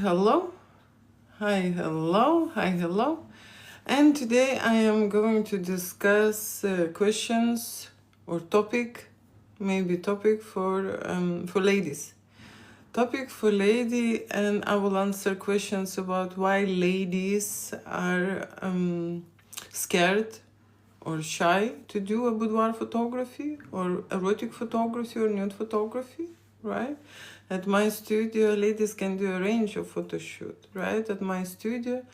Hello, hello. And today I am going to discuss questions or maybe topic for ladies. Topic for lady, and I will answer questions about why ladies are scared or shy to do a boudoir photography or erotic photography or nude photography, right? At my studio, ladies can do a range of photo shoot, right? At my studio,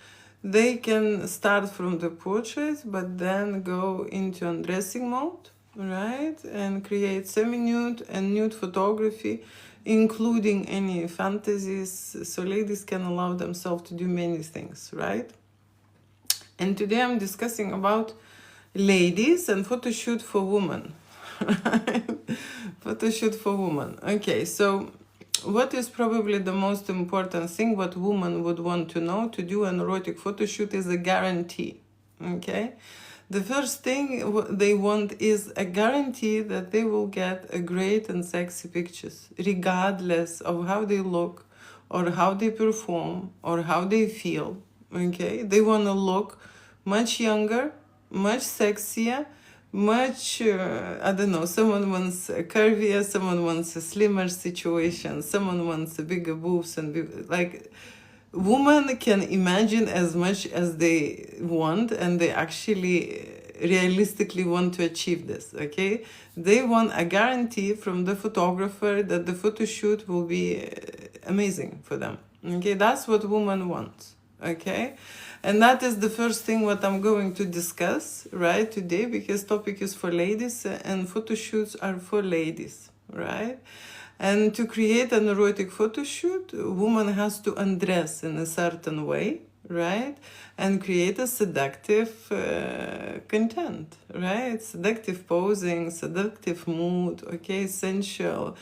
they can start from the portrait, but then go into undressing mode, right? And create semi-nude and nude photography, including any fantasies. So ladies can allow themselves to do many things, right? And today I'm discussing about ladies and photo shoot for women. Photo shoot for women. Okay, so what is probably the most important thing what women would want to know to do an erotic photo shoot is a guarantee. Okay, the first thing they want is a guarantee that they will get a great and sexy pictures, regardless of how they look or how they perform or how they feel. Okay, they want to look much younger, much sexier, much I don't know, someone wants a curvier, someone wants a slimmer situation, someone wants a bigger boobs and like women can imagine as much as they want, and they actually realistically want to achieve this. Okay, they want a guarantee from the photographer that the photo shoot will be amazing for them. Okay, that's what women want. Okay, and that is the first thing what I'm going to discuss right today, because topic is for ladies and photo shoots are for ladies, right? And to create an erotic photo shoot, a woman has to undress in a certain way, right? And create a seductive content, right? Seductive posing, seductive mood, okay, sensual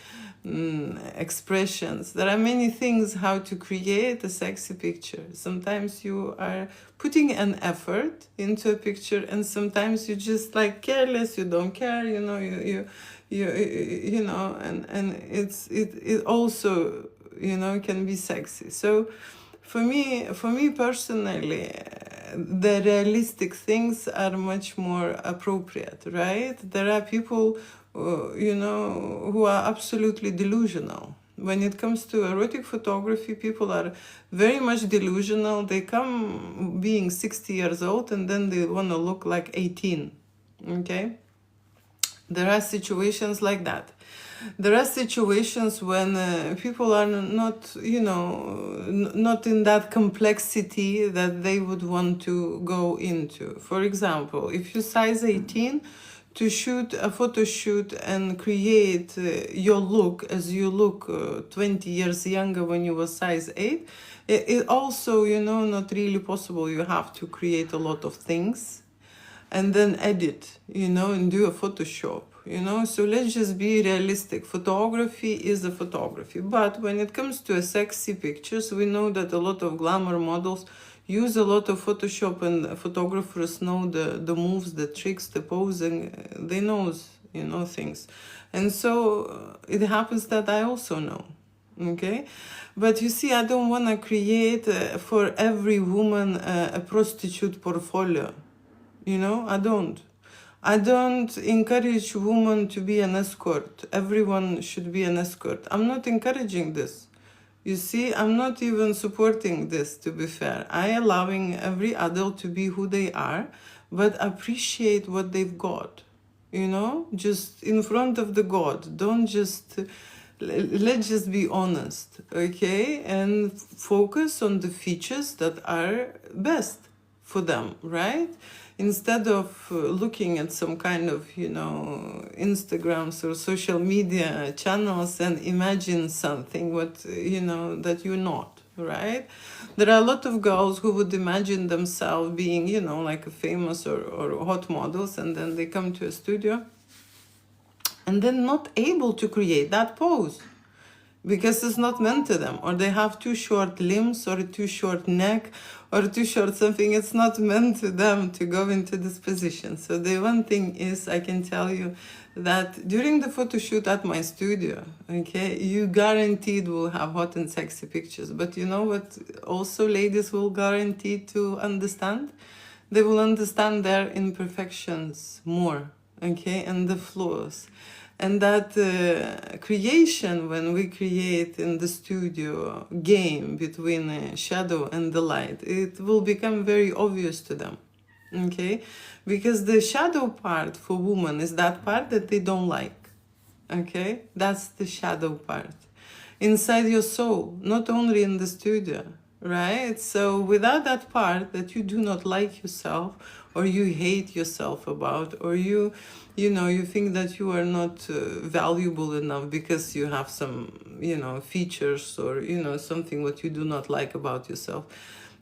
expressions. There are many things how to create a sexy picture. Sometimes you are putting an effort into a picture, and sometimes you just like careless, you don't care, you know, you know, and it also, you know, can be sexy. So for me personally, the realistic things are much more appropriate, right? There are people you know, who are absolutely delusional. When it comes to erotic photography, people are very much delusional. They come being 60 years old and then they want to look like 18. Okay? There are situations like that. There are situations when people are not, you know, not in that complexity that they would want to go into. For example, if you size 18, to shoot a photo shoot and create your look as you look 20 years younger when you were size 8, it also, you know, not really possible. You have to create a lot of things and then edit, you know, and do a Photoshop, you know. So let's just be realistic. Photography is a photography. But when it comes to a sexy pictures, we know that a lot of glamour models use a lot of Photoshop, and photographers know the moves, the tricks, the posing. They know, you know, things. And so it happens that I also know. Okay, but you see, I don't want to create for every woman a prostitute portfolio. You know, I don't encourage women to be an escort. Everyone should be an escort. I'm not encouraging this. You see, I'm not even supporting this, to be fair. I allowing every adult to be who they are, but appreciate what they've got. You know, just in front of the God. Don't just, let's just be honest, okay? And focus on the features that are best for them, right? Instead of looking at some kind of, you know, Instagrams or social media channels and imagine something what, you know, that you're not, right? There are a lot of girls who would imagine themselves being, you know, like a famous or hot models, and then they come to a studio and then not able to create that pose. because it's not meant to them, or they have too short limbs or too short neck or too short something. It's not meant to them to go into this position. So the one thing is, I can tell you that during the photo shoot at my studio, okay, you guaranteed will have hot and sexy pictures. But you know what also ladies will guarantee to understand? They will understand their imperfections more, okay, and the flaws. And that creation, when we create in the studio game between shadow and the light, it will become very obvious to them, okay? Because the shadow part for women is that part that they don't like, okay? That's the shadow part. Inside your soul, not only in the studio, right? So without that part that you do not like yourself, or you hate yourself about, or you know, you think that you are not valuable enough because you have some, you know, features, or, you know, something what you do not like about yourself.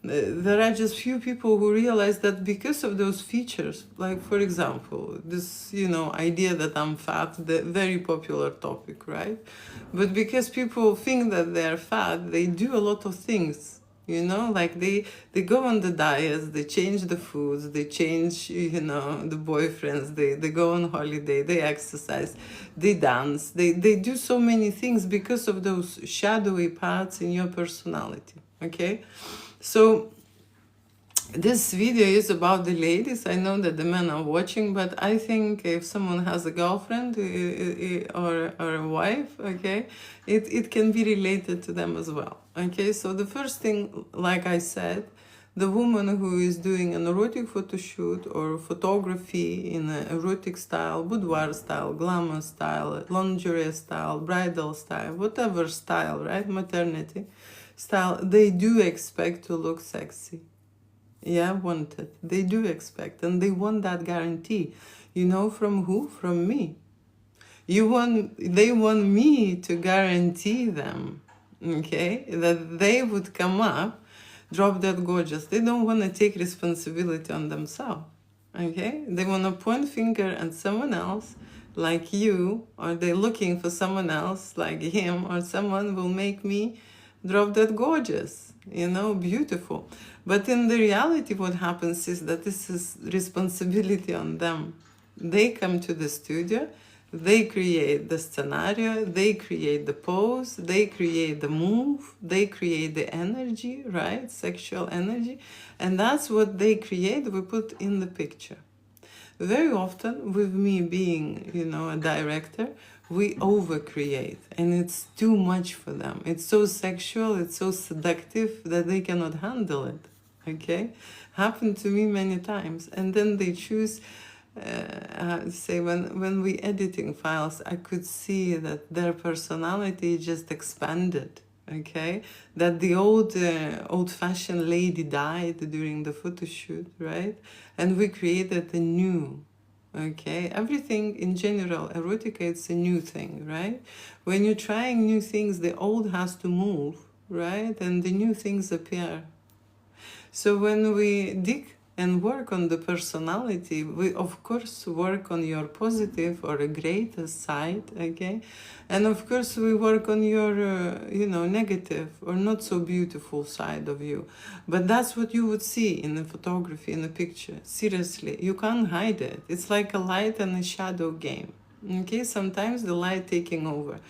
There are just few people who realize that because of those features, like for example, this, you know, idea that I'm fat, the very popular topic, right? But because people think that they're fat, they do a lot of things, you know, like they go on the diets, they change the foods, they change, you know, the boyfriends, they go on holiday, they exercise, they dance, they do so many things because of those shadowy parts in your personality, okay? So this video is about the ladies. I know that the men are watching, but I think if someone has a girlfriend or a wife, okay, it can be related to them as well, okay? So the first thing, like I said, the woman who is doing an erotic photo shoot or photography in an erotic style, boudoir style, glamour style, lingerie style, bridal style, whatever style, right, maternity style, they do expect to look sexy. Yeah, wanted. They do expect, and they want that guarantee. You know, from who? From me. They want me to guarantee them, okay, that they would come up, drop that gorgeous. They don't want to take responsibility on themselves, okay? They want to point finger at someone else like you, or they're looking for someone else like him, or someone will make me drop that gorgeous, you know, beautiful. But in the reality, what happens is that this is responsibility on them. They come to the studio, they create the scenario, they create the pose, they create the move, they create the energy, right? Sexual energy. And that's what they create, we put in the picture. Very often, with me being, you know, a director, we overcreate, and it's too much for them. It's so sexual, it's so seductive that they cannot handle it, okay? Happened to me many times. And then they choose, say, when we editing files, I could see that their personality just expanded, okay? That the old-fashioned lady died during the photo shoot, right? And we created a new, okay? Everything in general, erotica, it's a new thing, right? When you're trying new things, the old has to move, right? And the new things appear. So when we dig and work on the personality, we of course work on your positive or a greater side, okay? And of course we work on your, you know, negative or not so beautiful side of you. But that's what you would see in the photography, in the picture. Seriously, you can't hide it. It's like a light and a shadow game. Okay, sometimes the light taking over.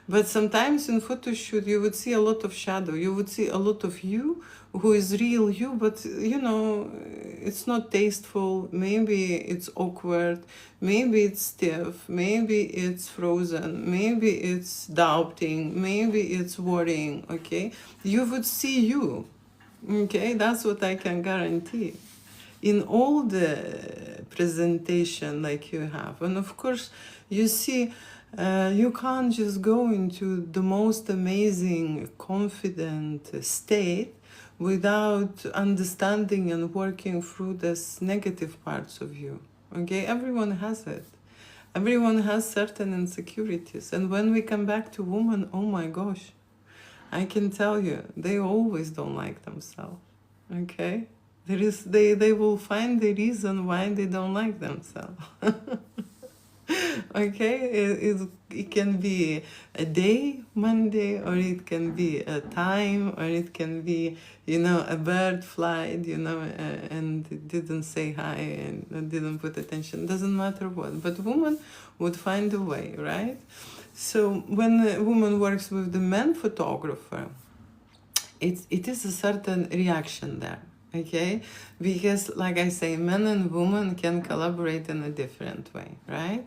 But sometimes in photo shoot you would see a lot of shadow. You would see a lot of you who is real you, but you know, it's not tasteful. Maybe it's awkward. Maybe it's stiff. Maybe it's frozen. Maybe it's doubting. Maybe it's worrying. Okay, you would see you. Okay, that's what I can guarantee in all the presentation like you have. And of course you see, you can't just go into the most amazing confident state without understanding and working through this negative parts of you, okay? Everyone has it. Everyone has certain insecurities, and when we come back to women, oh my gosh, I can tell you, they always don't like themselves, okay? They will find the reason why they don't like themselves. Okay, it can be a day, Monday, or it can be a time, or it can be, a bird flight, and it didn't say hi and didn't put attention. Doesn't matter what, but woman would find a way, right? So when a woman works with the man photographer, it is a certain reaction there, okay? Because, like I say, men and women can collaborate in a different way, right?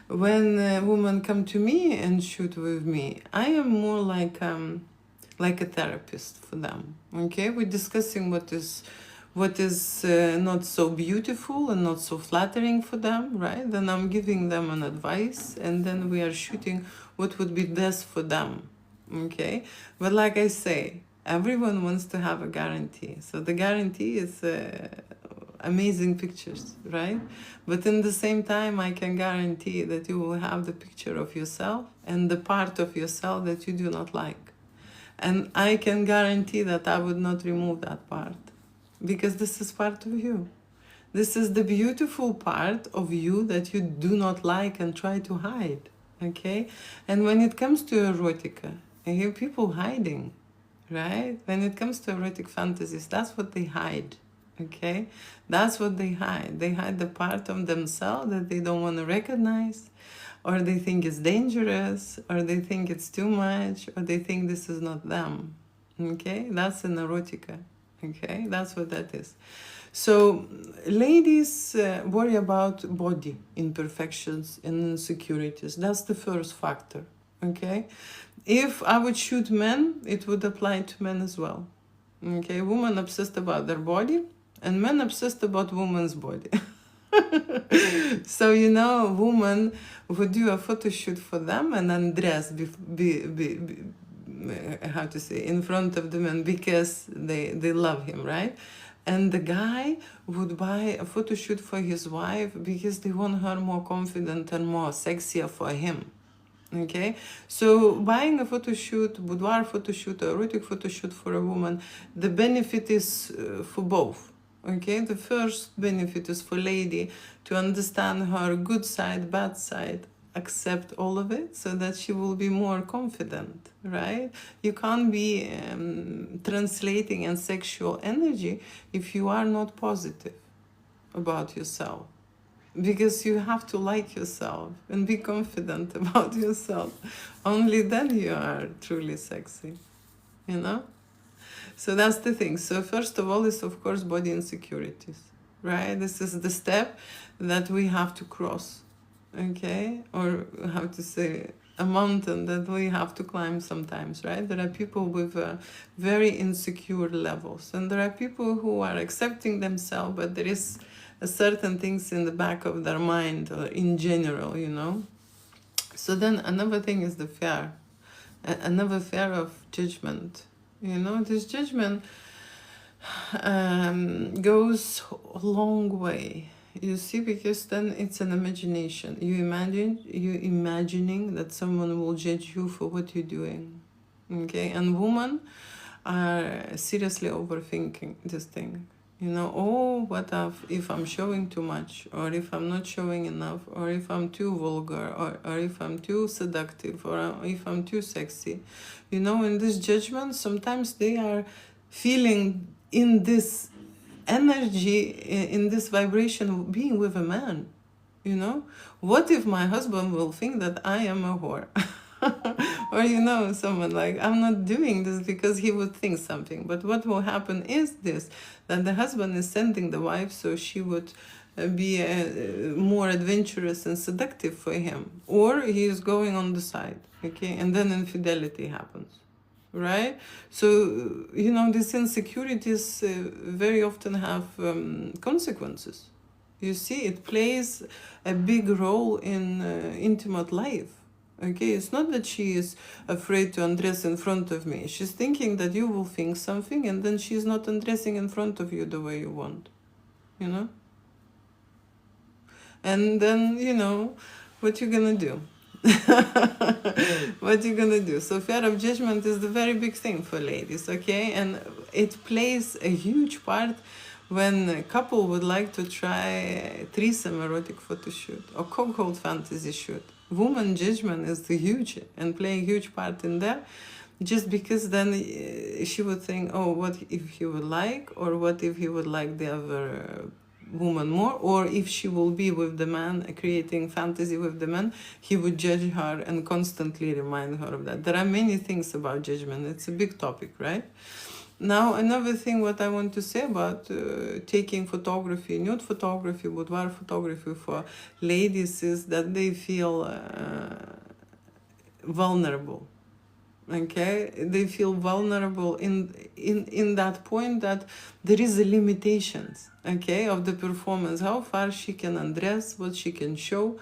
When women come to me and shoot with me, I am more like a therapist for them, okay? We're discussing what is not so beautiful and not so flattering for them, right? Then I'm giving them an advice, and then we are shooting what would be best for them, okay? But like I say, everyone wants to have a guarantee. So the guarantee is amazing pictures, right? But in the same time, I can guarantee that you will have the picture of yourself and the part of yourself that you do not like. And I can guarantee that I would not remove that part, because this is part of you. This is the beautiful part of you that you do not like and try to hide, okay? And when it comes to erotica, I hear people hiding, right? When it comes to erotic fantasies, that's what they hide, okay? That's what they hide. They hide the part of themselves that they don't want to recognize, or they think it's dangerous, or they think it's too much, or they think this is not them, okay? That's an erotica, okay? That's what that is. So ladies worry about body imperfections and insecurities. That's the first factor, okay? If I would shoot men, it would apply to men as well, okay? Women obsessed about their body, and men obsessed about women's body. So, women would do a photo shoot for them and undress how to say, in front of the man, because they love him, right? And the guy would buy a photo shoot for his wife because they want her more confident and more sexier for him. Okay, so buying a photo shoot, boudoir photo shoot, erotic photo shoot for a woman, the benefit is for both. Okay, the first benefit is for lady to understand her good side, bad side, accept all of it, so that she will be more confident, right? You can't be translating in sexual energy if you are not positive about yourself, because you have to like yourself and be confident about yourself. Only then you are truly sexy, So that's the thing. So first of all is, of course, body insecurities, right? This is the step that we have to cross, okay? Or how to say, a mountain that we have to climb sometimes, right? There are people with very insecure levels, and there are people who are accepting themselves, but there is certain things in the back of their mind, or in general, So then another thing is the fear, another fear of judgment. This judgment goes a long way, you see, because then it's an imagination. You imagining that someone will judge you for what you're doing, okay? And women are seriously overthinking this thing. Oh, what if I'm showing too much, or if I'm not showing enough, or if I'm too vulgar, or if I'm too seductive, or if I'm too sexy. In this judgment, sometimes they are feeling in this energy, in this vibration of being with a man. What if my husband will think that I am a whore? Or someone like, I'm not doing this because he would think something. But what will happen is this, that the husband is sending the wife so she would be more adventurous and seductive for him, or he is going on the side, okay? And then infidelity happens, right? So these insecurities very often have consequences. You see, it plays a big role in intimate life. Okay, it's not that she is afraid to undress in front of me. She's thinking that you will think something, and then she's not undressing in front of you the way you want, And then, what you gonna do? What you gonna do? So fear of judgment is the very big thing for ladies, okay? And it plays a huge part when a couple would like to try threesome erotic photo shoot or cuckold fantasy shoot, woman judgment is the huge and playing a huge part in that, just because then she would think, oh, what if he would like, or what if he would like the other woman more, or if she will be with the man, creating fantasy with the man, he would judge her and constantly remind her of that. There are many things about judgment. It's a big topic, right? Now, another thing what I want to say about taking photography, nude photography, boudoir photography for ladies, is that they feel vulnerable. Okay, they feel vulnerable in that point that there is a limitations, okay, of the performance, how far she can undress, what she can show.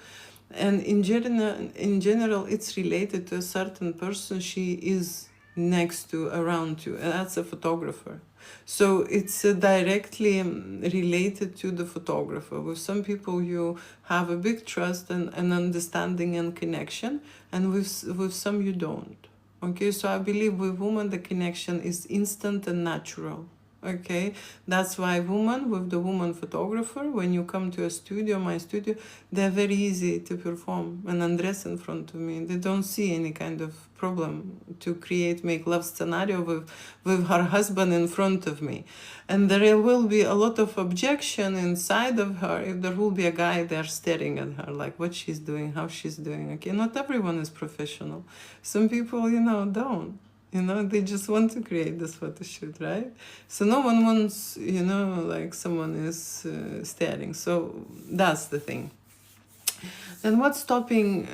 And in general it's related to a certain person she is next to, around to, and that's a photographer. So it's directly related to the photographer. With some people you have a big trust and understanding and connection, and with some you don't. Okay, so I believe with women the connection is instant and natural. Okay, that's why women with the woman photographer, when you come to a studio, my studio, they're very easy to perform and undress in front of me. They don't see any kind of problem to make love scenario with her husband in front of me. And there will be a lot of objection inside of her if there will be a guy there staring at her, like what she's doing, how she's doing. Okay, not everyone is professional. Some people, don't. They just want to create this photo shoot, right? So no one wants, like someone is staring. So that's the thing. Then what's stopping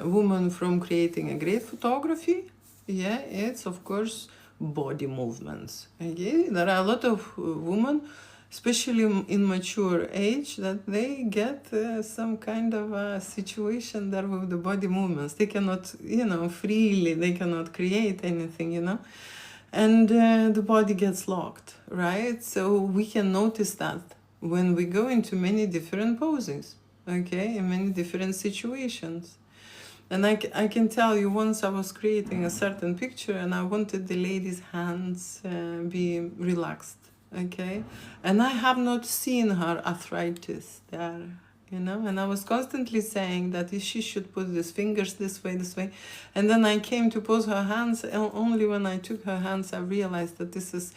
women from creating a great photography? Yeah, it's of course body movements. Okay, there are a lot of women, especially in mature age, that they get some kind of a situation there with the body movements. They cannot, freely, they cannot create anything, and the body gets locked, right? So we can notice that when we go into many different poses, okay, in many different situations. And I can tell you, once I was creating a certain picture and I wanted the lady's hands be relaxed, okay? And I have not seen her arthritis there, and I was constantly saying that she should put these fingers this way. And then I came to pose her hands, and only when I took her hands I realized that this is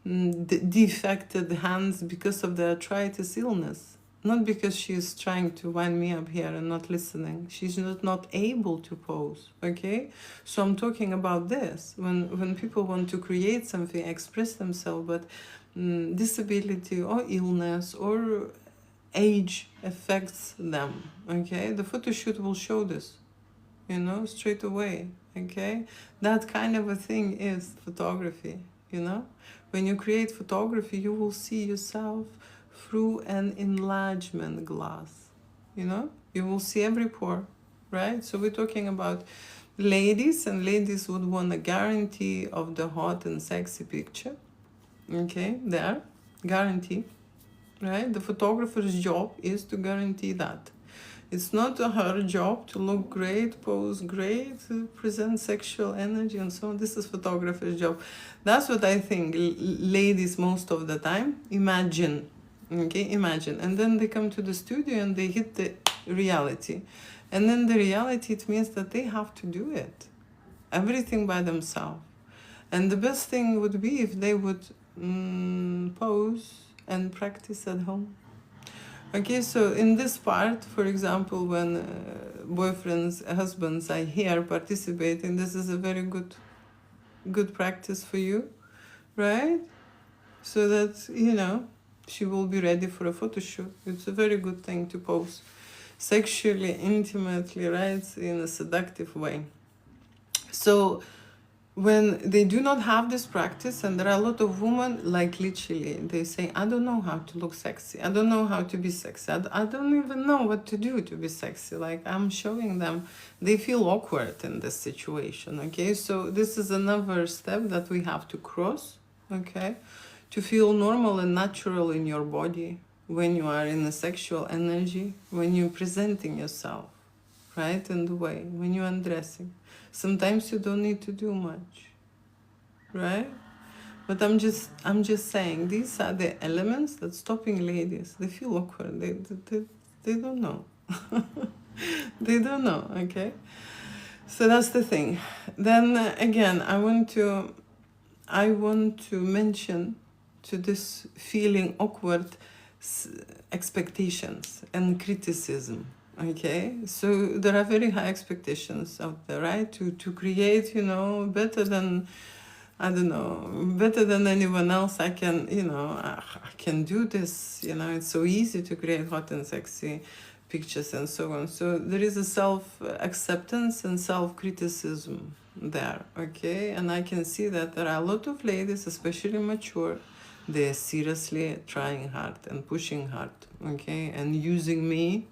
defected hands because of the arthritis illness. Not because she's trying to wind me up here and not listening. She's not able to pose, okay? So I'm talking about this. When people want to create something, express themselves, but disability or illness or age affects them, okay? The photo shoot will show this, straight away, okay? That kind of a thing is photography, When you create photography, you will see yourself through an enlargement glass, you will see every pore, right? So we're talking about ladies, and ladies would want a guarantee of the hot and sexy picture, okay, there, guarantee, right? The photographer's job is to guarantee that. It's not her job to look great, pose great, present sexual energy and so on. This is photographer's job. That's what I think ladies most of the time imagine. Okay, imagine. And then they come to the studio and they hit the reality. And then the reality, it means that they have to do it. Everything by themselves. And the best thing would be if they would pose and practice at home. Okay, so in this part, for example, when boyfriends, husbands are here participating, this is a very good practice for you, right? So that, she will be ready for a photo shoot. It's a very good thing to pose sexually, intimately, right, in a seductive way. So when they do not have this practice, and there are a lot of women, like literally, they say, I don't know how to look sexy. I don't know how to be sexy. I don't even know what to do to be sexy. Like I'm showing them, they feel awkward in this situation, okay? So this is another step that we have to cross, okay? To feel normal and natural in your body when you are in a sexual energy, when you're presenting yourself, right, in the way, when you're undressing. Sometimes you don't need to do much, right? But I'm just saying these are the elements that stopping ladies. They feel awkward. They don't know. They don't know. Okay. So that's the thing. Then again, I want to mention to this feeling awkward expectations and criticism. Okay, so there are very high expectations out there, right? To create, better than, I don't know, better than anyone else. I can, I can do this. It's so easy to create hot and sexy pictures and so on. So there is a self-acceptance and self-criticism there, okay? And I can see that there are a lot of ladies, especially mature, they're seriously trying hard and pushing hard, okay? And using me,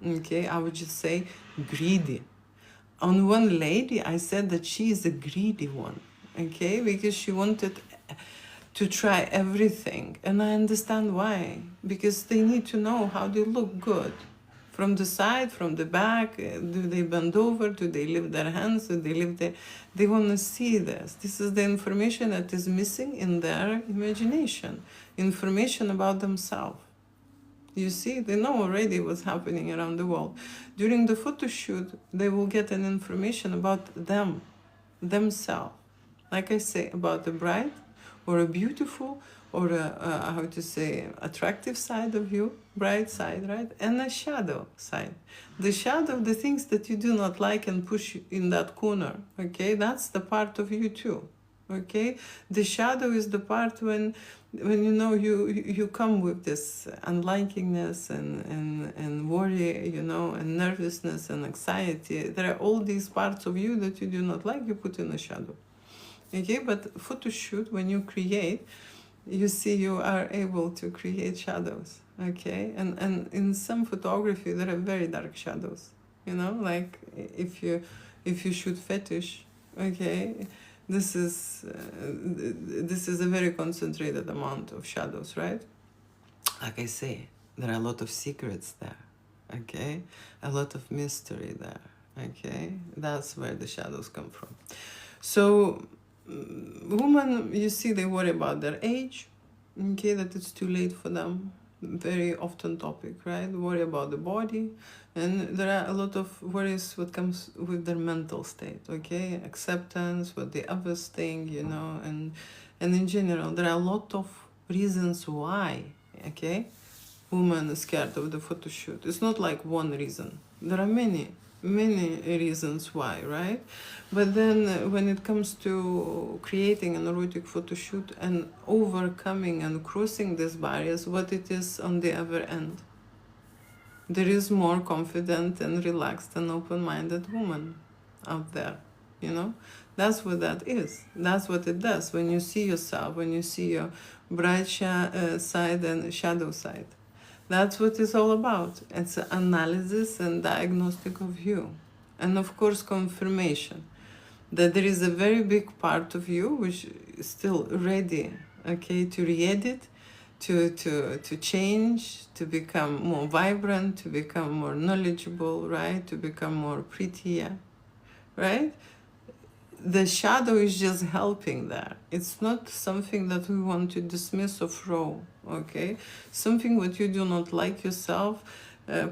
okay, I would just say greedy. On one lady, I said that she is a greedy one, okay? Because she wanted to try everything. And I understand why. Because they need to know how they look good. From the side, from the back, do they bend over? Do they lift their hands? Do they lift their... They want to see this. This is the information that is missing in their imagination. Information about themselves. You see, they know already what's happening around the world. During the photo shoot, they will get an information about them, themselves. Like I say, about the bright or a beautiful or how to say, attractive side of you, bright side, right? And a shadow side. The shadow, the things that you do not like and push in that corner, okay? That's the part of you too, okay? The shadow is the part when you come with this unlikingness and worry, and nervousness and anxiety. There are all these parts of you that you do not like, you put in a shadow. Okay, but photo shoot, when you create, you see you are able to create shadows, okay? And in some photography, there are very dark shadows, like if you shoot fetish, okay? This is a very concentrated amount of shadows, right? Like I say, there are a lot of secrets there, okay? A lot of mystery there, okay? That's where the shadows come from. So women, you see, they worry about their age, okay, that it's too late for them. Very often topic, right? Worry about the body. And there are a lot of worries what comes with their mental state, okay? Acceptance, what the others think, and in general, there are a lot of reasons why, okay? Women are scared of the photo shoot. It's not like one reason. There are many reasons why, right? But then when it comes to creating an erotic photo shoot and overcoming and crossing these barriers, what it is on the other end? There is more confident and relaxed and open-minded woman out there, That's what that is. That's what it does. When you see yourself, when you see your bright side and shadow side. That's what it's all about. It's analysis and diagnostic of you. And of course, confirmation that there is a very big part of you which is still ready, okay, to re-edit, to change, to become more vibrant, to become more knowledgeable, right? To become more prettier, right? The shadow is just helping there. It's not something that we want to dismiss or throw, okay? Something what you do not like yourself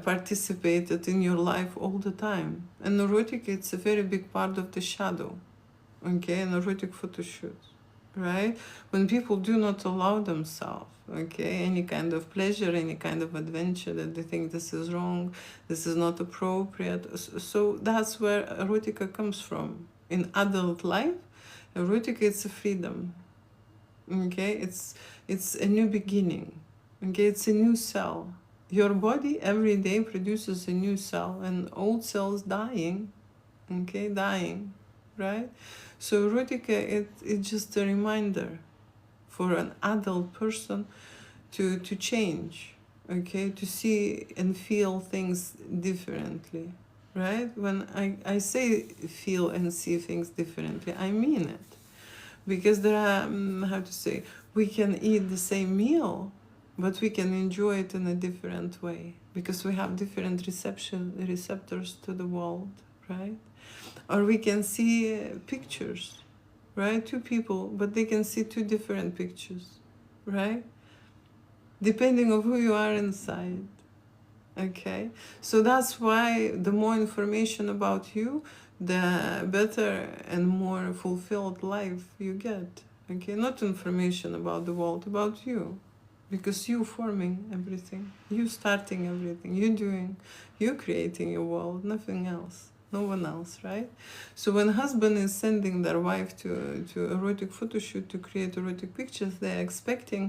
participated in your life all the time. And erotic, it's a very big part of the shadow, okay? An erotic photo shoot, right? When people do not allow themselves, okay, any kind of pleasure, any kind of adventure, that they think this is wrong, this is not appropriate. So that's where erotica comes from. In adult life, erotica, it's a freedom, okay? It's a new beginning, okay? It's a new cell. Your body every day produces a new cell, and old cells dying, okay? Dying, right? So erotica, it's just a reminder for an adult person to change, okay? To see and feel things differently. Right? When I say feel and see things differently, I mean it. Because there are, how to say, we can eat the same meal, but we can enjoy it in a different way. Because we have different receptors to the world, right? Or we can see pictures, right? Two people, but they can see two different pictures, right? Depending on who you are inside. Okay, so that's why the more information about you, the better and more fulfilled life you get. Okay, not information about the world, about you, because you forming everything, you starting everything, you creating your world, nothing else, no one else, right? So when husband is sending their wife to erotic photo shoot to create erotic pictures, they're expecting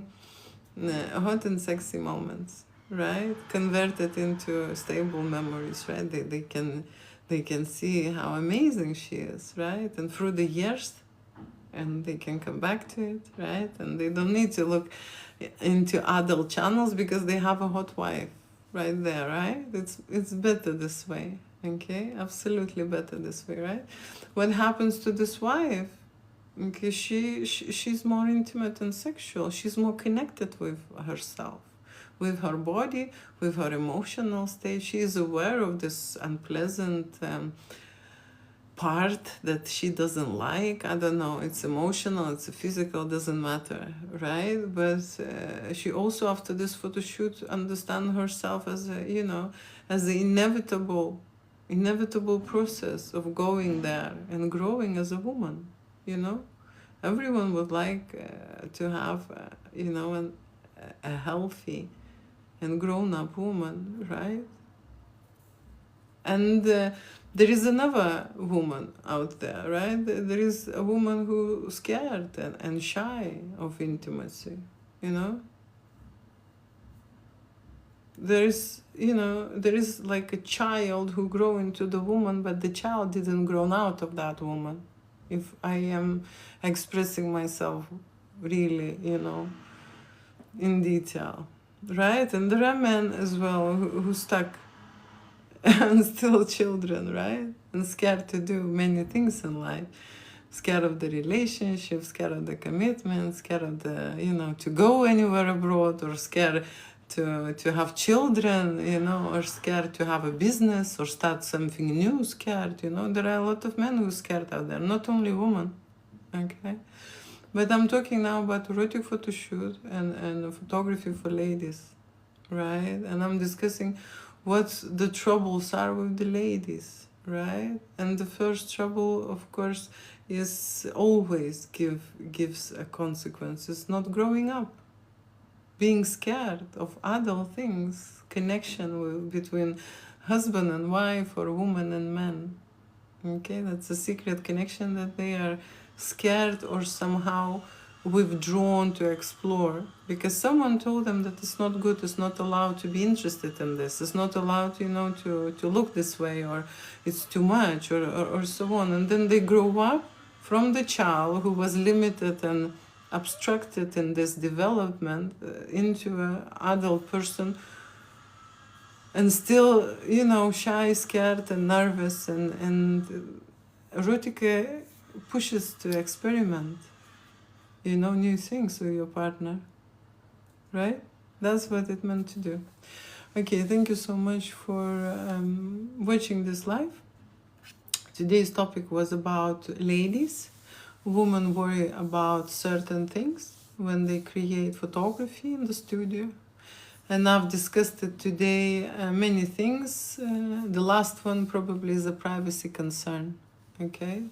hot and sexy moments, right? Converted into stable memories, right? They can see how amazing she is, right? And through the years, and they can come back to it, right? And they don't need to look into adult channels because they have a hot wife right there, right? It's better this way, okay? Absolutely better this way, right? What happens to this wife? Okay, she's more intimate and sexual. She's more connected with herself, with her body, with her emotional state. She is aware of this unpleasant part that she doesn't like. I don't know, it's emotional, it's physical, doesn't matter, right? But she also, after this photo shoot, understand herself as a, you know, as the inevitable process of going there and growing as a woman, you know. Everyone would like to have, you know, a healthy and grown-up woman, right? And there is another woman out there, right? There is a woman who's scared and shy of intimacy, you know? There is, you know, there is like a child who grew into the woman, but the child didn't grow out of that woman. If I am expressing myself really, you know, in detail, right? And there are men as well who stuck and still children, right? And scared to do many things in life. Scared of the relationship, scared of the commitment, scared of the, you know, to go anywhere abroad, or scared to have children, you know, or scared to have a business or start something new, scared, you know. There are a lot of men who are scared out there, not only women, okay? But I'm talking now about erotic photo shoot and photography for ladies, right? And I'm discussing what the troubles are with the ladies, right? And the first trouble, of course, is always gives a consequence. It's not growing up, being scared of adult things, connection between husband and wife or woman and man. Okay, that's a secret connection that they are scared or somehow withdrawn to explore because someone told them that it's not good, it's not allowed to be interested in this, it's not allowed, you know, to look this way, or it's too much, or so on. And then they grow up from the child who was limited and abstracted in this development into an adult person, and still, you know, shy, scared, and nervous, and erotica pushes to experiment, you know, new things with your partner, right? That's what it meant to do. Okay, thank you so much for watching this live. Today's topic was about ladies. Women worry about certain things when they create photography in the studio. And I've discussed it today, many things. The last one probably is a privacy concern, okay?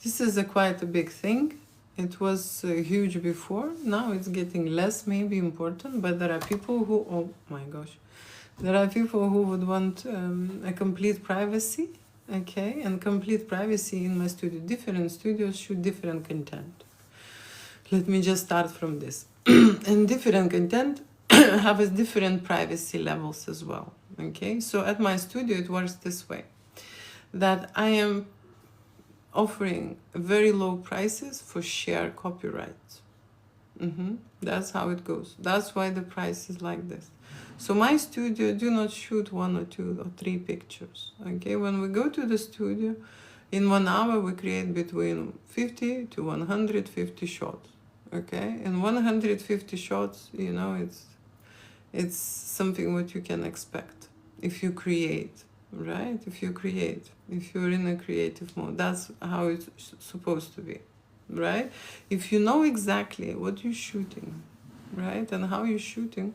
This is quite a big thing. It was huge before. Now it's getting less maybe important, but there are people who, oh my gosh, there are people who would want a complete privacy, okay? And complete privacy in my studio. Different studios shoot different content. Let me just start from this. And different content have a different privacy levels as well, okay? So at my studio it works this way, that I am offering very low prices for share copyrights. That's how it goes. That's why the price is like this. So my studio do not shoot 1 or 2 or 3 pictures, okay? When we go to the studio, in 1 hour we create between 50 to 150 shots, okay? And 150 shots, you know, it's something what you can expect if you create, right? If you're in a creative mode, that's how it's supposed to be, right? If you know exactly what you're shooting, right, and how you're shooting,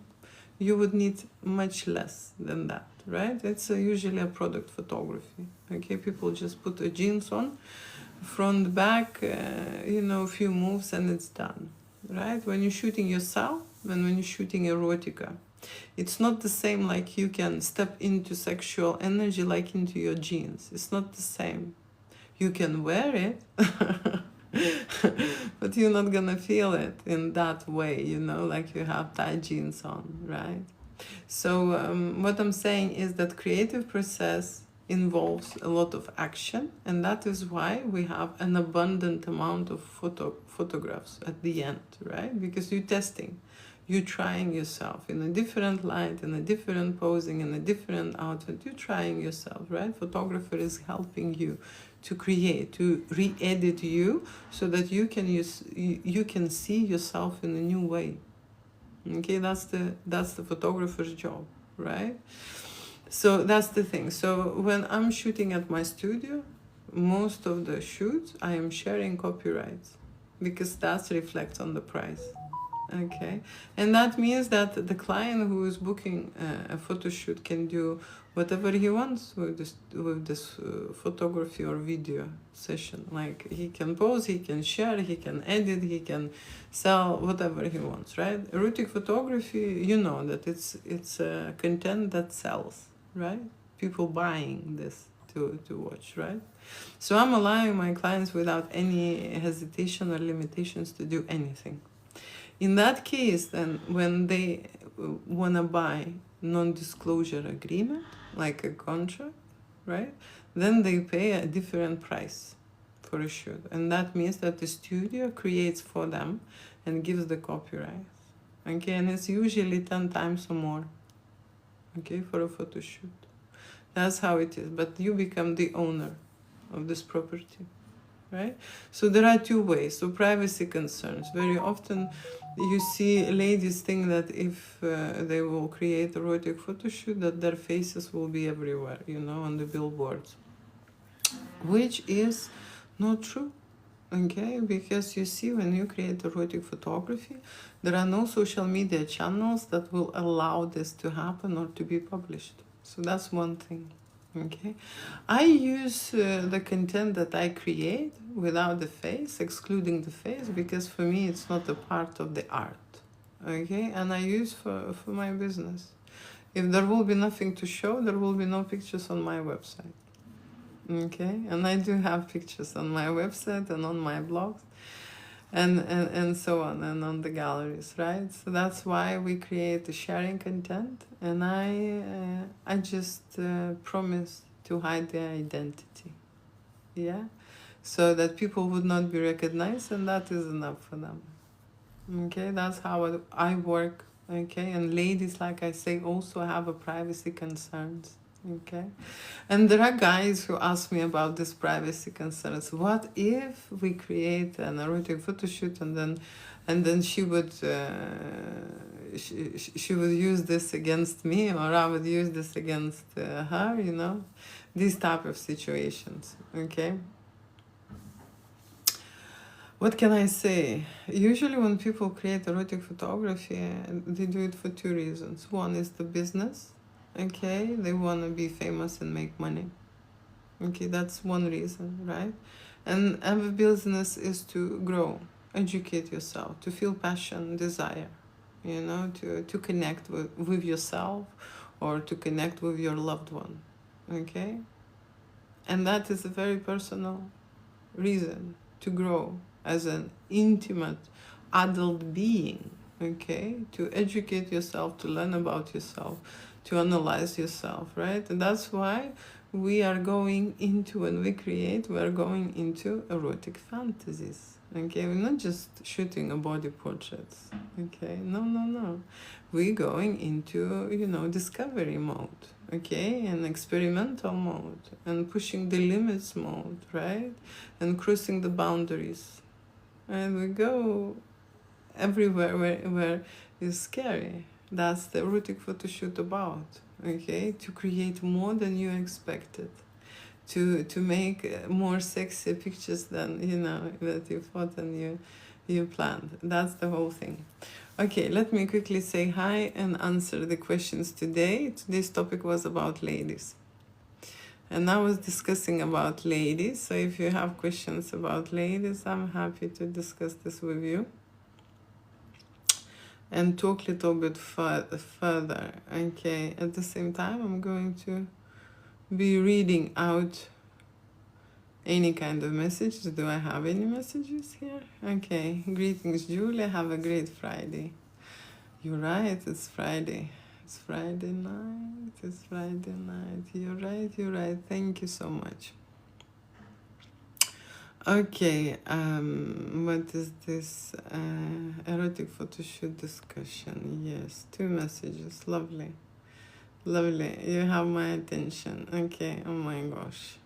you would need much less than that, right? It's usually a product photography. Okay, people just put a jeans on, front, back, you know, a few moves, and it's done, right? When you're shooting yourself and when you're shooting erotica, it's not the same. Like you can step into sexual energy like into your jeans. It's not the same. You can wear it, but you're not gonna feel it in that way, you know, like you have tight jeans on, right? So what I'm saying is that creative process involves a lot of action, and that is why we have an abundant amount of photographs at the end, right? Because you're testing, you're trying yourself in a different light, in a different posing, in a different outfit. You're trying yourself, right? Photographer is helping you to create, to re-edit you, so that you can you can see yourself in a new way. Okay, that's the photographer's job, right? So that's the thing. So when I'm shooting at my studio, most of the shoots I am sharing copyrights, because that reflects on the price. Okay, and that means that the client who is booking a photo shoot can do whatever he wants with this photography or video session. Like he can pose, he can share, he can edit, he can sell whatever he wants, right? Erotic photography, you know that it's content that sells, right? People buying this to watch, right? So I'm allowing my clients without any hesitation or limitations to do anything. In that case, then, when they want to buy non-disclosure agreement, like a contract, right, then they pay a different price for a shoot. And that means that the studio creates for them and gives the copyright. Okay, and it's usually 10 times or more, okay, for a photo shoot. That's how it is. But you become the owner of this property, right? So there are two ways. So privacy concerns. Very often you see ladies think that if they will create erotic photo shoot, that their faces will be everywhere, you know, on the billboards, which is not true. Okay, because you see, when you create erotic photography, there are no social media channels that will allow this to happen or to be published. So that's one thing. Okay, I use the content that I create without the face, excluding the face, because for me it's not a part of the art. Okay, and I use for my business. If there will be nothing to show, there will be no pictures on my website. Okay, and I do have pictures on my website and on my blogs, and so on, and on the galleries, right? So that's why we create the sharing content, and I just promise to hide their identity, yeah, so that people would not be recognized, and that is enough for them. Okay, that's how I work. Okay, and ladies, like I say, also have a privacy concerns. Okay, and there are guys who ask me about this privacy concerns. What if we create an erotic photo shoot and then she would she would use this against me, or I would use this against her, you know, these type of situations. Okay, what can I say? Usually when people create erotic photography, they do it for two reasons. One is the business. Okay, they want to be famous and make money. Okay, that's one reason, right? And every business is to grow, educate yourself, to feel passion, desire, you know, to connect with yourself, or to connect with your loved one. Okay, and that is a very personal reason to grow as an intimate adult being. Okay, to educate yourself, to learn about yourself, to analyze yourself, right? And that's why we are going into, when we create, we are going into erotic fantasies. Okay, we're not just shooting a body portraits. Okay, no, we're going into, you know, discovery mode. Okay, and experimental mode, and pushing the limits mode, right? And crossing the boundaries, and we go everywhere where it's scary. That's the erotic photo shoot about. Okay, to create more than you expected, to make more sexy pictures than, you know, that you thought and you planned. That's the whole thing. Okay, let me quickly say hi and answer the questions today. Today's topic was about ladies. And I was discussing about ladies, so if you have questions about ladies, I'm happy to discuss this with you and talk a little bit further. Okay, at the same time, I'm going to be reading out any kind of messages. Do I have any messages here? Okay, greetings, Julia. Have a great Friday. You're right, it's Friday. It's Friday night. It's Friday night. You're right, you're right. Thank you so much. Okay, what is this? Erotic photoshoot discussion. Yes, 2 messages. Lovely. Lovely. You have my attention. Okay, oh my gosh.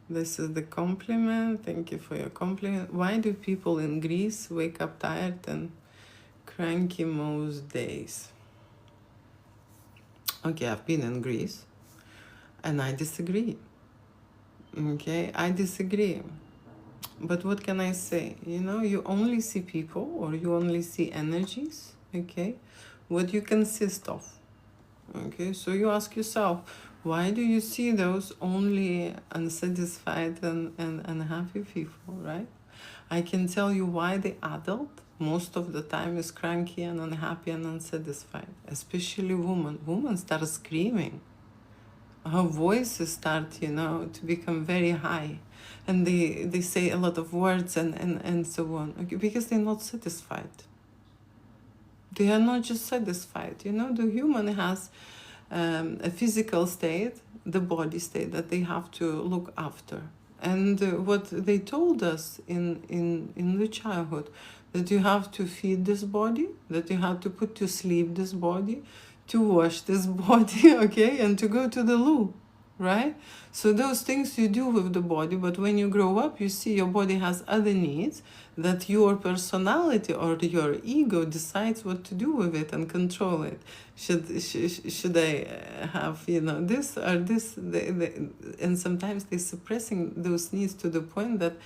This is the compliment. Thank you for your compliment. Why do people in Greece wake up tired and cranky most days? Okay, I've been in Greece and I disagree. Okay, I disagree. But what can I say? You know, you only see people or you only see energies, okay, what you consist of. Okay, so you ask yourself, why do you see those only unsatisfied and unhappy people, right? I can tell you why the adult most of the time is cranky and unhappy and unsatisfied, especially women. Women start screaming. Her voices start, you know, to become very high. And they say a lot of words and so on, okay, because they're not satisfied. They are not just satisfied. You know, the human has a physical state, the body state that they have to look after. And what they told us in the childhood, that you have to feed this body, that you have to put to sleep this body, to wash this body, okay, and to go to the loo, right? So those things you do with the body, but when you grow up, you see your body has other needs that your personality or your ego decides what to do with it and control it. Should I have, you know, this or this? And sometimes they're suppressing those needs to the point that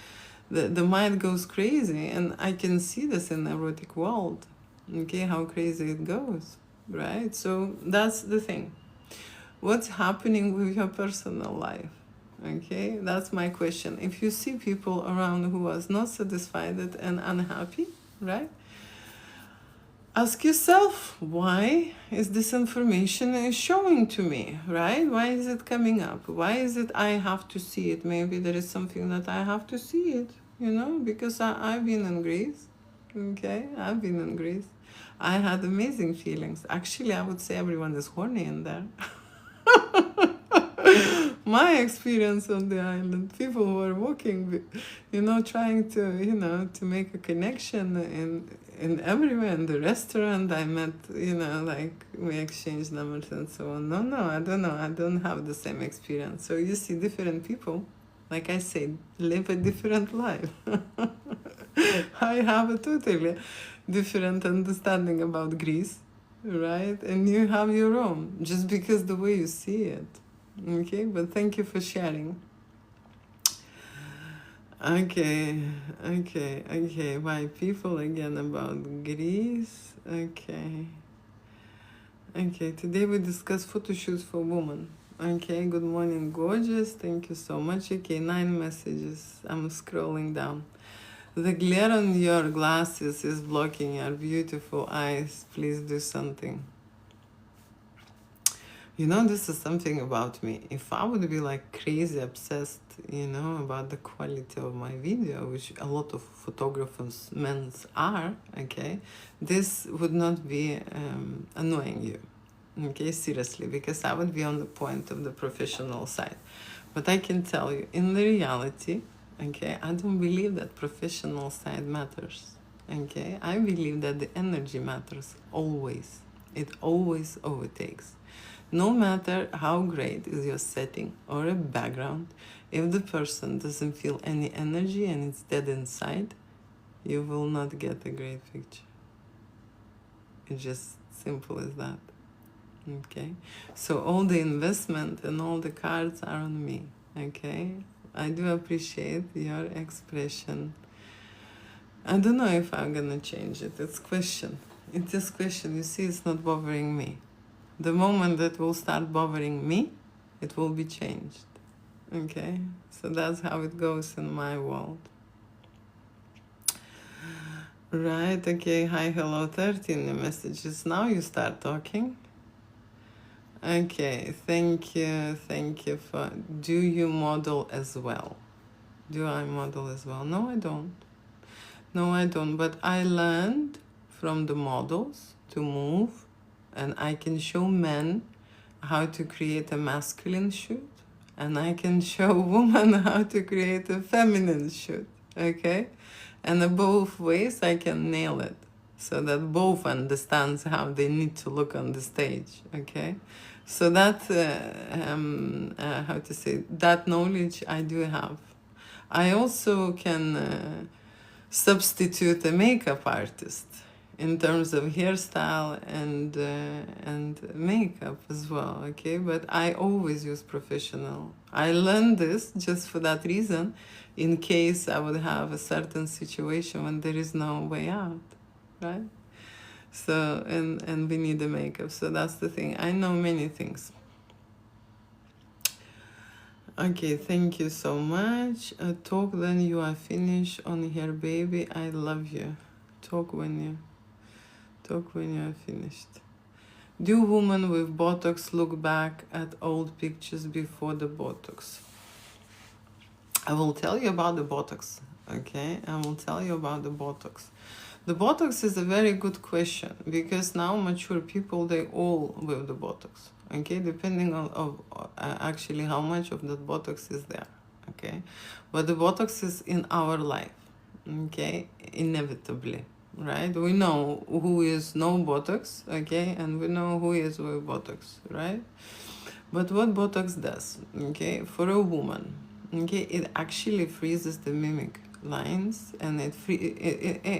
the mind goes crazy. And I can see this in the erotic world, okay, how crazy it goes, right? So that's the thing. What's happening with your personal life? Okay, that's my question. If you see people around who are not satisfied and unhappy, right? Ask yourself, why is this information showing to me, right? Why is it coming up? Why is it I have to see it? Maybe there is something that I have to see it, you know, because I've been in Greece, okay? I've been in Greece. I had amazing feelings. Actually, I would say everyone is horny in there. My experience on the island, people who are walking, you know, trying to, you know, to make a connection in everywhere. In the restaurant, I met, you know, like we exchanged numbers and so on. No, I don't know. I don't have the same experience. So you see different people, like I said, live a different life. I have a totally different understanding about Greece, right? And you have your own, just because the way you see it. Okay, but thank you for sharing. Okay. Why people again about Greece? Okay, today we discuss photo shoots for women. Okay, good morning, gorgeous. Thank you so much. Okay, 9 messages. I'm scrolling down. The glare on your glasses is blocking your beautiful eyes. Please do something. You know, this is something about me. If I would be like crazy obsessed, you know, about the quality of my video, which a lot of photographers, men are, okay, this would not be annoying you, okay, seriously, because I would be on the point of the professional side. But I can tell you, in the reality, okay, I don't believe that professional side matters, okay? I believe that the energy matters always. It always overtakes. No matter how great is your setting or a background, if the person doesn't feel any energy and it's dead inside, you will not get a great picture. It's just simple as that. Okay? So all the investment and all the cards are on me. Okay, I do appreciate your expression. I don't know if I'm gonna change it. It's question. It is question. You see, it's not bothering me. The moment that will start bothering me, it will be changed. Okay, so that's how it goes in my world. Right, okay, hi, hello, 13 messages. Now you start talking. Okay, thank you for, do you model as well? Do I model as well? No, I don't. No, I don't, but I learned from the models to move, and I can show men how to create a masculine shoot, and I can show women how to create a feminine shoot, okay? And in both ways I can nail it, so that both understands how they need to look on the stage, okay? So that, how to say, that knowledge I do have. I also can substitute a makeup artist in terms of hairstyle and makeup as well, okay? But I always use professional. I learned this just for that reason, in case I would have a certain situation when there is no way out, right? So, and we need the makeup, so that's the thing. I know many things. Okay, thank you so much. Talk when you are finished on here, baby. I love you. Talk when you are finished. Do women with Botox look back at old pictures before the Botox? I will tell you about the Botox, okay? I will tell you about the Botox. The Botox is a very good question, because now mature people, they all with the Botox, okay? Depending on actually how much of that Botox is there, okay? But the Botox is in our life, okay? Inevitably, right? We know who is no Botox, okay? And we know who is with Botox, right? But what Botox does, okay, for a woman, okay, it actually freezes the mimic lines, and it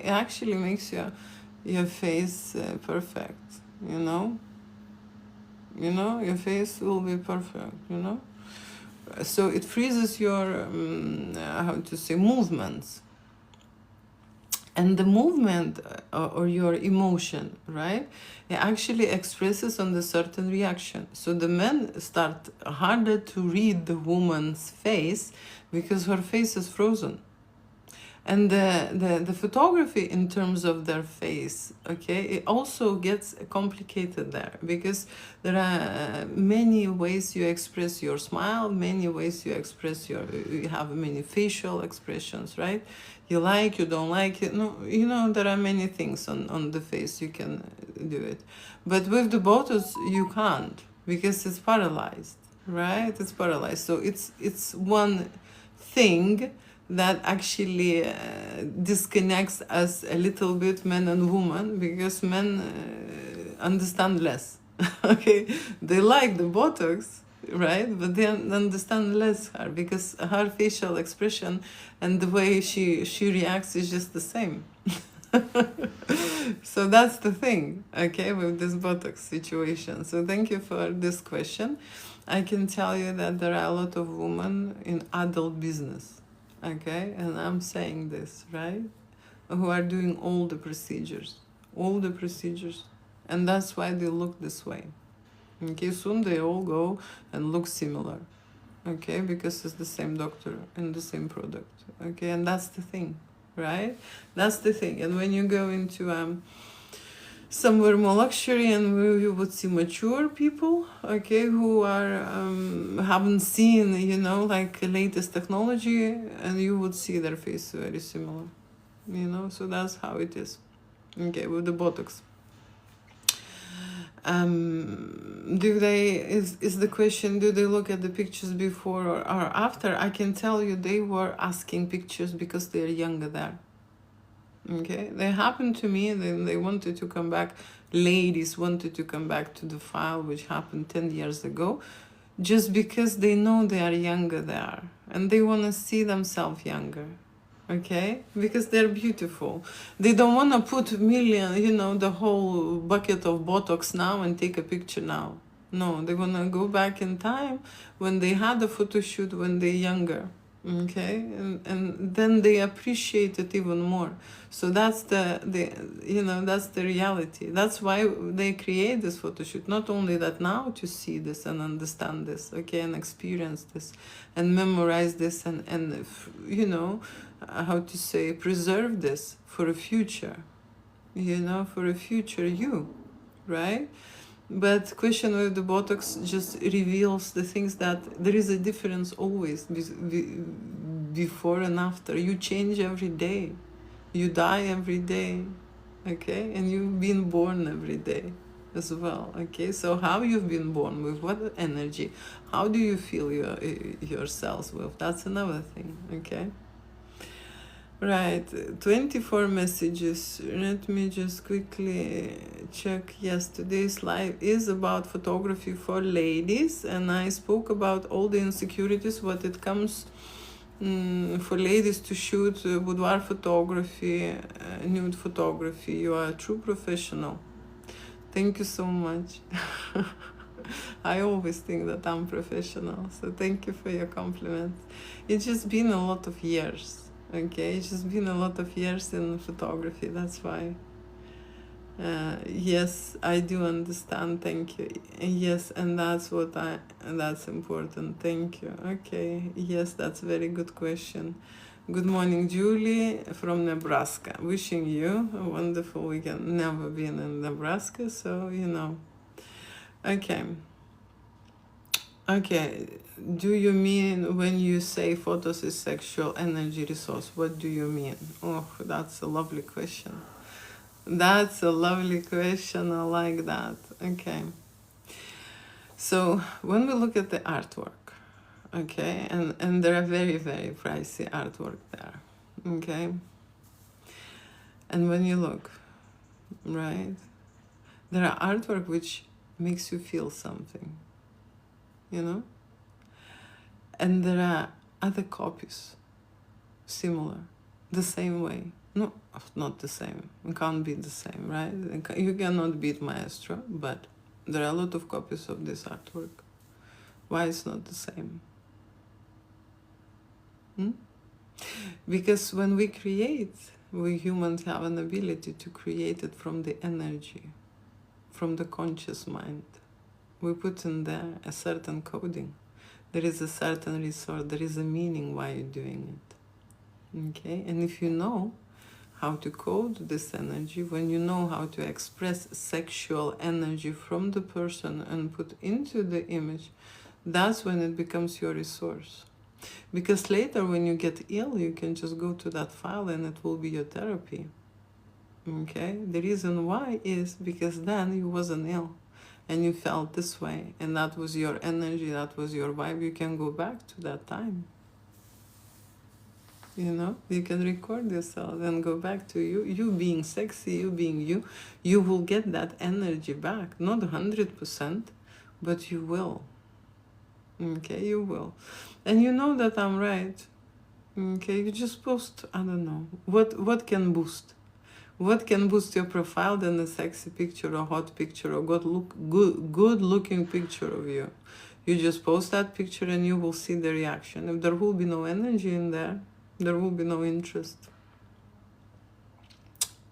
actually makes your face perfect, you know, your face will be perfect, you know. So it freezes your how to say, movements, and the movement or your emotion, right, it actually expresses on the certain reaction. So the men start harder to read the woman's face because her face is frozen. And the photography in terms of their face, okay, it also gets complicated there, because there are many ways you express your smile, many ways you express you have many facial expressions, right? You like, you don't like it, no, you know, there are many things on the face you can do it. But with the Botox, you can't, because it's paralyzed, right? It's paralyzed. So it's one thing that actually disconnects us a little bit, men and women, because men understand less. Okay, they like the Botox, right? But they understand less her, because her facial expression and the way she reacts is just the same. So that's the thing, okay, with this Botox situation. So thank you for this question. I can tell you that there are a lot of women in adult business, okay, and I'm saying this, right, who are doing all the procedures, and that's why they look this way. Okay, soon they all go and look similar, okay, because it's the same doctor and the same product, okay, and that's the thing, right? That's the thing. And when you go into somewhere more luxury, and where you would see mature people, okay, who are haven't seen, you know, like latest technology, and you would see their face very similar, you know. So that's how it is, okay, with the Botox. Is the question, do they look at the pictures before or after? I can tell you they were asking pictures because they're younger there. Okay, they happened to me, then they wanted to come back. Ladies wanted to come back to the file, which happened 10 years ago, just because they know they are younger there, and they want to see themselves younger, okay, because they're beautiful. They don't want to put million, you know, the whole bucket of Botox now and take a picture now. No, they want to go back in time when they had a photo shoot when they're younger. Okay, and then they appreciate it even more. So that's the you know, that's the reality. That's why they create this photo shoot. Not only that, now to see this and understand this, okay, and experience this and memorize this and you know, how to say, preserve this for a future, you know, for a future you, right? But question with the Botox just reveals the things that there is a difference always before and after. You change every day. You die every day, okay? And you've been born every day as well, okay? So how you've been born, with what energy, how do you feel yourselves with? That's another thing, okay? Right, 24 messages. Let me just quickly check. Yes, today's live is about photography for ladies, and I spoke about all the insecurities, what it comes for ladies to shoot boudoir photography, nude photography. You are a true professional. Thank you so much. I always think that I'm professional, so thank you for your compliments. It's just been a lot of years. Okay, it's just been a lot of years in photography, that's why. Yes, I do understand, thank you. Yes, and that's important, thank you. Okay, yes, that's a very good question. Good morning, Julie from Nebraska. Wishing you a wonderful weekend. Never been in Nebraska, so you know. Okay. Okay, do you mean when you say photos is sexual energy resource? What do you mean? Oh, that's a lovely question. That's a lovely question. I like that. Okay. So when we look at the artwork, okay, and there are very, very pricey artwork there, okay? And when you look, right, there are artwork which makes you feel something, you know? And there are other copies, similar, the same way. No, not the same. It can't be the same, right? You cannot beat Maestro, but there are a lot of copies of this artwork. Why it's not the same? Because when we create, we humans have an ability to create it from the energy, from the conscious mind. We put in there a certain coding. There is a certain resource, there is a meaning why you're doing it. Okay? And if you know how to code this energy, when you know how to express sexual energy from the person and put into the image, that's when it becomes your resource. Because later when you get ill, you can just go to that file and it will be your therapy. Okay? The reason why is because then you wasn't ill. And you felt this way, and that was your energy, that was your vibe, you can go back to that time. You know, you can record yourself and go back to you being sexy, you being you will get that energy back. Not 100%, but you will. Okay, you will. And you know that I'm right. Okay, you just post, I don't know, what can boost? What can boost your profile than a sexy picture or hot picture or good looking picture of you? You just post that picture and you will see the reaction. If there will be no energy in there, there will be no interest.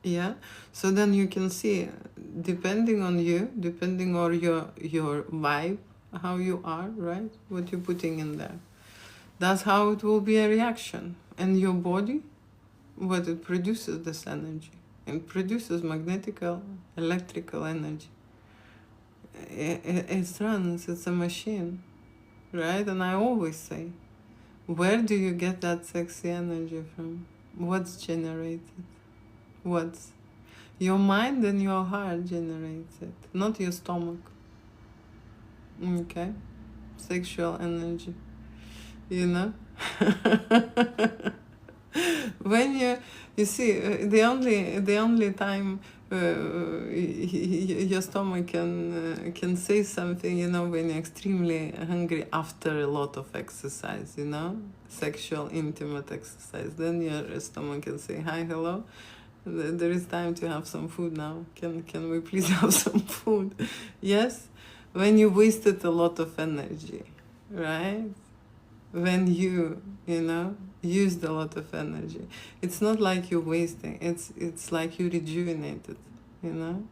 Yeah, so then you can see, depending on you, depending on your vibe, how you are, right? What you're putting in there. That's how it will be a reaction. And your body, what it produces this energy. It produces magnetical, electrical energy. It runs, it's a machine, right? And I always say, where do you get that sexy energy from? What's generated? What's? Your mind and your heart generates it, not your stomach. Okay? Sexual energy, you know? When you see, the only time your stomach can say something, you know, when you're extremely hungry after a lot of exercise, you know, sexual intimate exercise, then your stomach can say, hi, hello, there is time to have some food now, can we please have some food? Yes, when you wasted a lot of energy, right? When you know, used a lot of energy. It's not like you're wasting, it's like you rejuvenated, you know,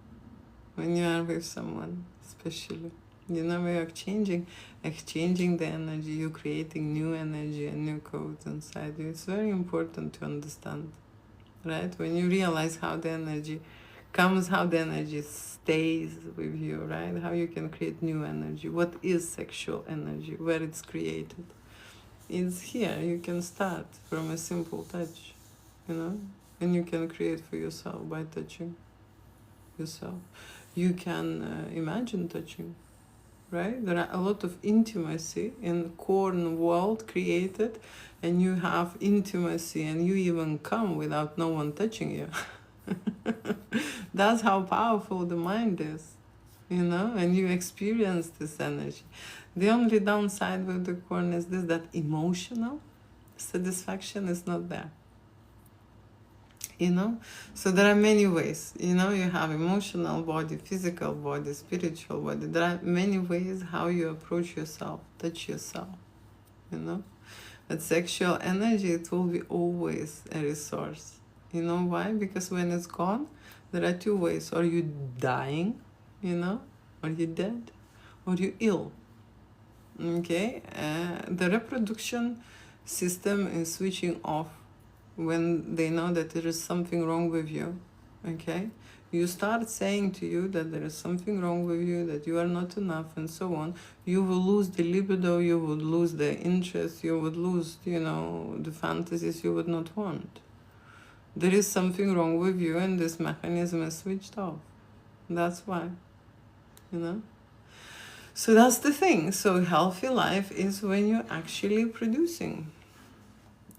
when you are with someone, especially. You know, we are exchanging the energy, you're creating new energy and new codes inside you. It's very important to understand, right? When you realize how the energy comes, how the energy stays with you, right? How you can create new energy. What is sexual energy? Where it's created? It's here. You can start from a simple touch, you know? And you can create for yourself by touching yourself. You can imagine touching, right? There are a lot of intimacy in corn world created, and you have intimacy and you even come without no one touching you. That's how powerful the mind is, you know, and you experience this energy. The only downside with the corn is this, that emotional satisfaction is not there, you know. So there are many ways, you know, you have emotional body, physical body, spiritual body. There are many ways how you approach yourself, touch yourself, you know. But sexual energy, it will be always a resource. You know why? Because when it's gone, there are two ways. Or you dying, you know, or you dead, or you ill. Okay? The reproduction system is switching off when they know that there is something wrong with you. Okay? You start saying to you that there is something wrong with you, that you are not enough, and so on. You will lose the libido, you would lose the interest, you would lose, you know, the fantasies you would not want. There is something wrong with you, and this mechanism is switched off. That's why, you know. So that's the thing. So healthy life is when you're actually producing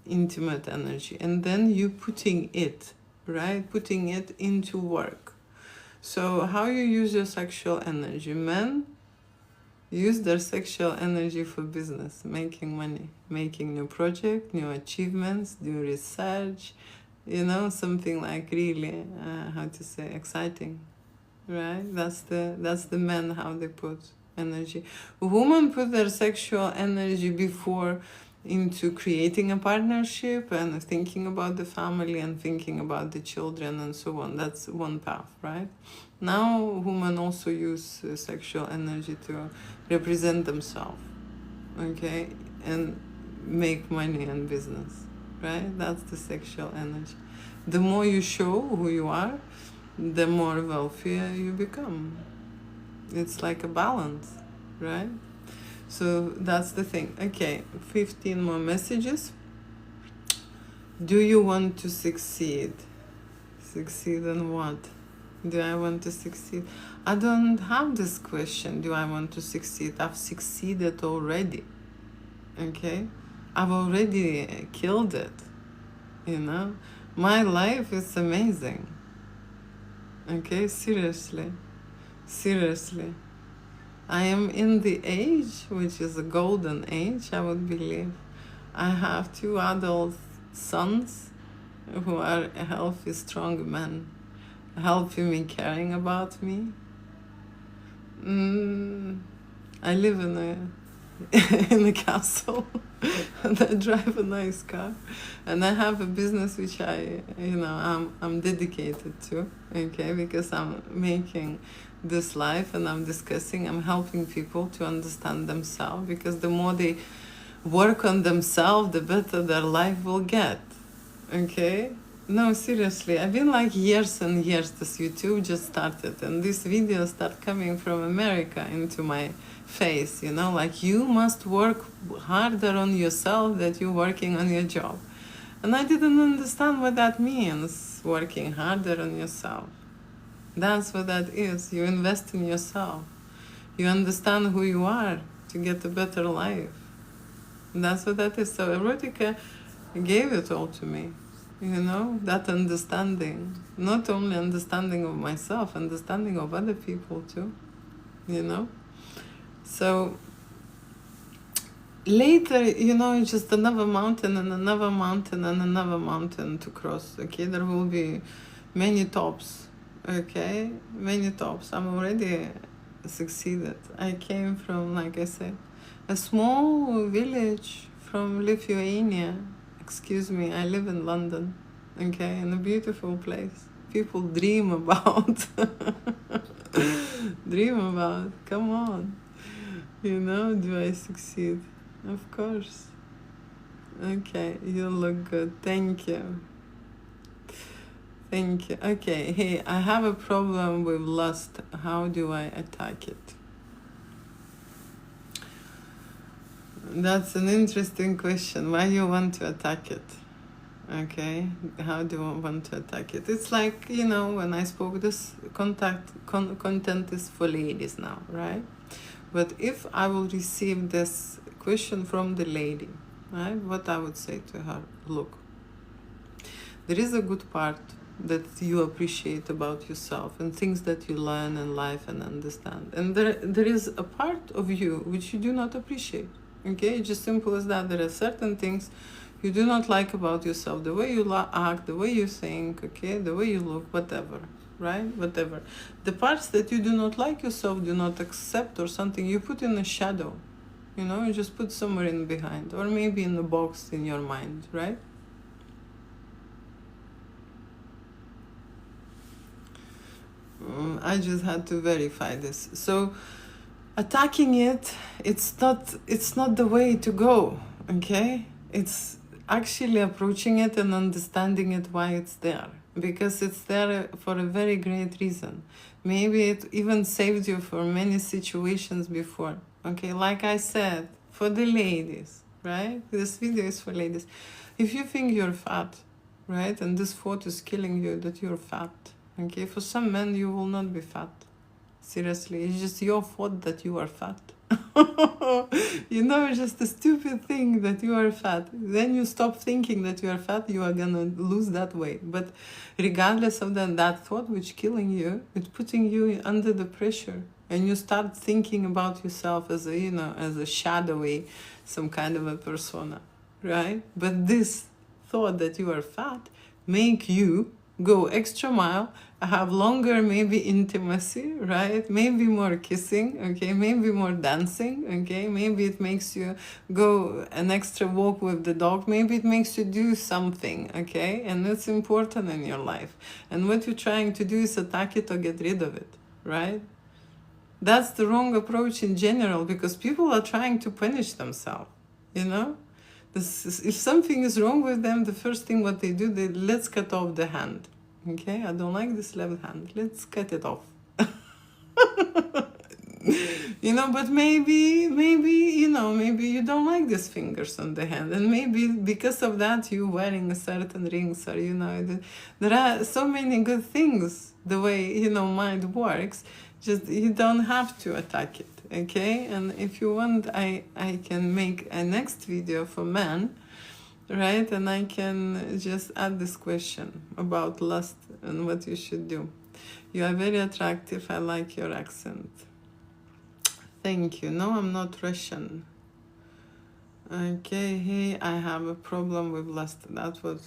intimate energy, and then you putting it, right? Putting it into work. So how you use your sexual energy? Men use their sexual energy for business, making money, making new projects, new achievements, new research, you know, something like really, how to say, exciting, right? That's the men, how they put energy. Women put their sexual energy before into creating a partnership and thinking about the family and thinking about the children and so on. That's one path, right? Now women also use sexual energy to represent themselves, okay, and make money and business, right? That's the sexual energy. The more you show who you are, the more wealthier you become. It's like a balance, right? So that's the thing. Okay, 15 more messages. Do you want to succeed? Succeed in what? Do I want to succeed? I don't have this question, do I want to succeed? I've succeeded already, okay? I've already killed it, you know? My life is amazing, okay? Seriously. I am in the age, which is a golden age, I would believe. I have 2 adult sons who are healthy, strong men, helping me, caring about me. I live in a castle, and I drive a nice car, and I have a business which I'm dedicated to, okay, because I'm making this life and I'm helping people to understand themselves, because the more they work on themselves, the better their life will get, okay? No, seriously, I've been like years and years, this YouTube just started, and these videos start coming from America into my face, you know, like you must work harder on yourself than you're working on your job. And I didn't understand what that means, working harder on yourself. That's what that is. You invest in yourself. You understand who you are to get a better life. And that's what that is. So Erotica gave it all to me. You know, that understanding. Not only understanding of myself, understanding of other people too. You know? So later, you know, it's just another mountain and another mountain and another mountain to cross. Okay, there will be many tops. Okay, many tops. I'm already succeeded. I came from, like I said, a small village from Lithuania. Excuse me, I live in London, okay, in a beautiful place. People dream about. Dream about. Come on. You know, do I succeed? Of course. Okay, you look good. Thank you. Thank you. Okay, hey, I have a problem with lust. How do I attack it? That's an interesting question. Why you want to attack it? Okay, how do I want to attack it? It's like, you know, when I spoke, this content is for ladies now, right? But if I will receive this question from the lady, right, what I would say to her, look, there is a good part that you appreciate about yourself and things that you learn in life and understand. And there is a part of you which you do not appreciate. Okay, just simple as that. There are certain things you do not like about yourself, the way you act, the way you think, okay, the way you look, whatever, right? Whatever. The parts that you do not like yourself, do not accept or something, you put in a shadow, you know, you just put somewhere in behind, or maybe in a box in your mind, right? I just had to verify this. So attacking it, it's not the way to go, okay? It's actually approaching it and understanding it why it's there, because it's there for a very great reason. Maybe it even saved you for many situations before, okay? Like I said, for the ladies, right? This video is for ladies. If you think you're fat, right, and this thought is killing you that you're fat, okay, for some men you will not be fat. Seriously, it's just your fault that you are fat. You know, it's just a stupid thing that you are fat. Then you stop thinking that you are fat, you are gonna lose that weight. But regardless of that thought which killing you, it's putting you under the pressure. And you start thinking about yourself as a, you know, as a shadowy, some kind of a persona, right? But this thought that you are fat make you go extra mile, have longer maybe intimacy, right? Maybe more kissing, okay? Maybe more dancing, okay? Maybe it makes you go an extra walk with the dog. Maybe it makes you do something, okay? And it's important in your life. And what you're trying to do is attack it or get rid of it, right? That's the wrong approach in general, because people are trying to punish themselves, you know? If something is wrong with them, the first thing what they do, let's cut off the hand. Okay, I don't like this left hand. Let's cut it off. You know, but maybe, you know, maybe you don't like these fingers on the hand. And maybe because of that, you're wearing a certain rings, or, you know, there are so many good things the way, you know, mind works. Just, you don't have to attack it, okay? And if you want, I can make a next video for men, right? And I can just add this question about lust and what you should do. You are very attractive. I like your accent. Thank you. No, I'm not Russian. Okay, hey, I have a problem with lust. That's what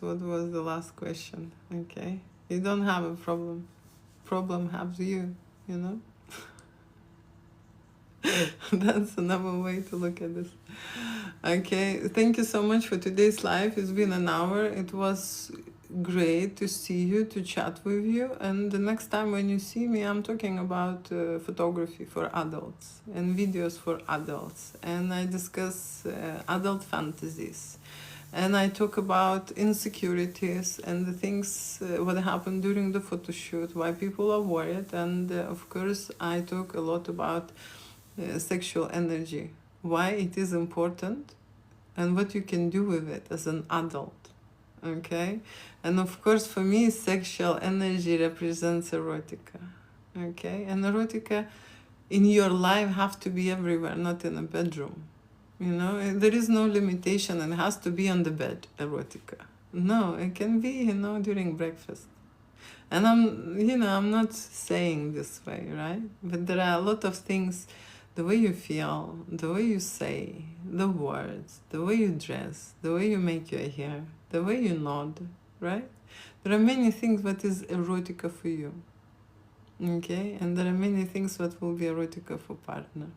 was the last question. Okay, you don't have a problem. Problem has you, you know. That's another way to look at this. Okay, thank you so much for today's live. It's been an hour. It was great to see you, to chat with you. And the next time when you see me, I'm talking about photography for adults and videos for adults. And I discuss adult fantasies. And I talk about insecurities and the things what happened during the photo shoot, why people are worried. And of course, I talk a lot about sexual energy, why it is important, and what you can do with it as an adult, okay? And of course, for me, sexual energy represents erotica, okay? And erotica in your life have to be everywhere, not in a bedroom, you know? There is no limitation, and it has to be on the bed, erotica. No, it can be, you know, during breakfast. And I'm not saying this way, right? But there are a lot of things, the way you feel, the way you say, the words, the way you dress, the way you make your hair, the way you nod, right? There are many things that is erotica for you. Okay, and there are many things that will be erotica for partner.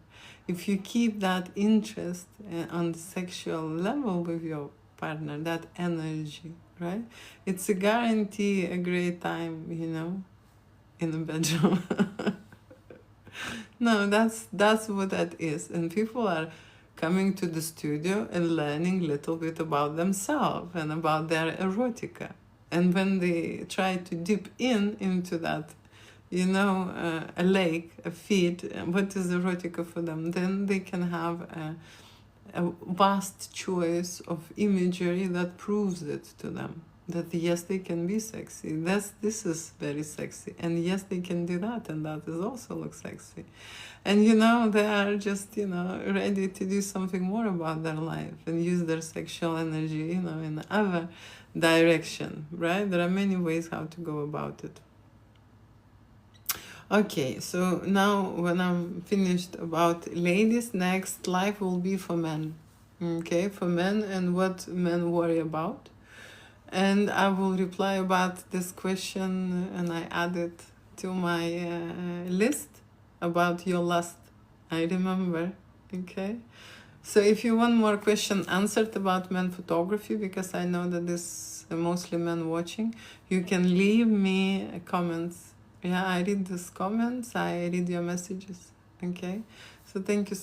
If you keep that interest on the sexual level with your partner, that energy, right? It's a guarantee a great time, you know, in the bedroom. No, that's what that is. And people are coming to the studio and learning a little bit about themselves and about their erotica. And when they try to dip into that, you know, a lake, a feed, what is erotica for them, then they can have a vast choice of imagery that proves it to them. That yes, they can be sexy. This is very sexy. And yes, they can do that, and that is also looks sexy. And you know, they are just, you know, ready to do something more about their life and use their sexual energy, you know, in other direction, right? There are many ways how to go about it. Okay, so now when I'm finished about ladies, next live will be for men. Okay, for men and what men worry about. And I will reply about this question, and I added to my list about your lust. I remember. Okay. So if you want more question answered about men photography, because I know that this mostly men watching, you can leave me comments. Yeah, I read these comments. I read your messages. Okay. So thank you.